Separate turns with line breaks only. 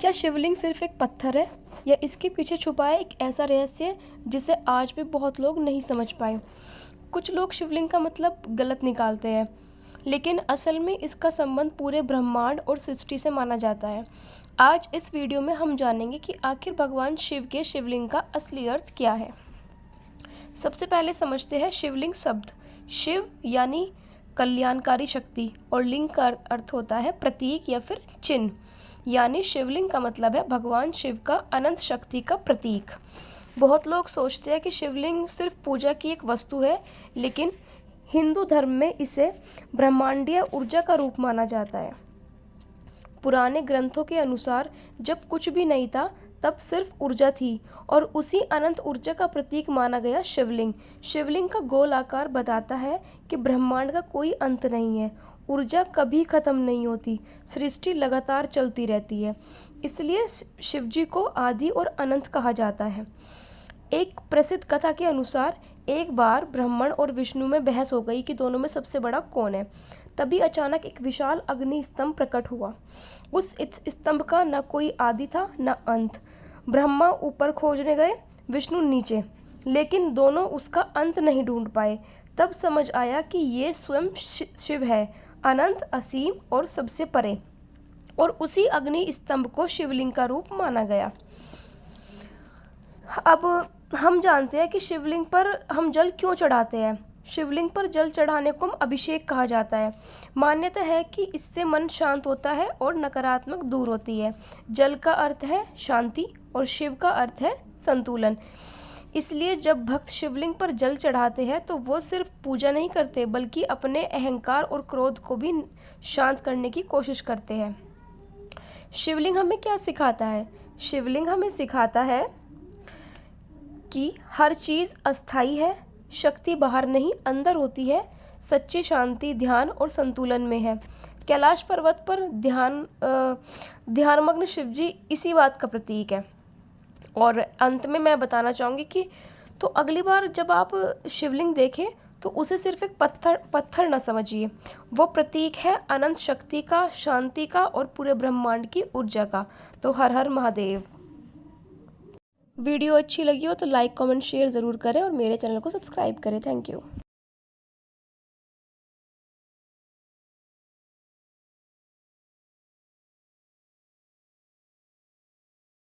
क्या शिवलिंग सिर्फ एक पत्थर है या इसके पीछे छुपा है एक ऐसा रहस्य जिसे आज भी बहुत लोग नहीं समझ पाए। कुछ लोग शिवलिंग का मतलब गलत निकालते हैं, लेकिन असल में इसका संबंध पूरे ब्रह्मांड और सृष्टि से माना जाता है। आज इस वीडियो में हम जानेंगे कि आखिर भगवान शिव के शिवलिंग का असली अर्थ क्या है। सबसे पहले समझते हैं शिवलिंग शब्द। शिव यानी कल्याणकारी शक्ति और लिंग का अर्थ होता है प्रतीक या फिर चिन्ह। यानी शिवलिंग का मतलब है भगवान शिव का अनंत शक्ति का प्रतीक। बहुत लोग सोचते हैं कि शिवलिंग सिर्फ पूजा की एक वस्तु है, लेकिन हिंदू धर्म में इसे ब्रह्मांडीय ऊर्जा का रूप माना जाता है। पुराने ग्रंथों के अनुसार जब कुछ भी नहीं था तब सिर्फ ऊर्जा थी और उसी अनंत ऊर्जा का प्रतीक माना गया शिवलिंग। शिवलिंग का गोल आकार बताता है कि ब्रह्मांड का कोई अंत नहीं है, ऊर्जा कभी खत्म नहीं होती, सृष्टि लगातार चलती रहती है। इसलिए शिवजी को आदि और अनंत कहा जाता है। एक प्रसिद्ध कथा के अनुसार एक बार ब्रह्मण और विष्णु में बहस हो गई कि दोनों में सबसे बड़ा कौन है। तभी अचानक एक विशाल अग्नि स्तंभ प्रकट हुआ। उस स्तंभ का न कोई आदि था न अंत। ब्रह्मा ऊपर खोजने गए, विष्णु नीचे, लेकिन दोनों उसका अंत नहीं ढूंढ पाए। तब समझ आया कि ये स्वयं शिव है, अनंत, असीम और सबसे परे। और उसी अग्नि स्तंभ को शिवलिंग का रूप माना गया। अब हम जानते हैं कि शिवलिंग पर हम जल क्यों चढ़ाते हैं। शिवलिंग पर जल चढ़ाने को अभिषेक कहा जाता है। मान्यता है कि इससे मन शांत होता है और नकारात्मक दूर होती है। जल का अर्थ है शांति और शिव का अर्थ है संतुलन। इसलिए जब भक्त शिवलिंग पर जल चढ़ाते हैं तो वो सिर्फ पूजा नहीं करते, बल्कि अपने अहंकार और क्रोध को भी शांत करने की कोशिश करते हैं। शिवलिंग हमें क्या सिखाता है? शिवलिंग हमें सिखाता है कि हर चीज़ अस्थाई है, शक्ति बाहर नहीं अंदर होती है, सच्ची शांति ध्यान और संतुलन में है। कैलाश पर्वत पर ध्यानमग्न शिवजी इसी बात का प्रतीक है। और अंत में मैं बताना चाहूँगी कि तो अगली बार जब आप शिवलिंग देखें तो उसे सिर्फ एक पत्थर न समझिए, वो प्रतीक है अनंत शक्ति का, शांति का और पूरे ब्रह्मांड की ऊर्जा का। तो हर हर महादेव। वीडियो अच्छी लगी हो तो लाइक कमेंट शेयर ज़रूर करें और मेरे चैनल को सब्सक्राइब करें। Thank you.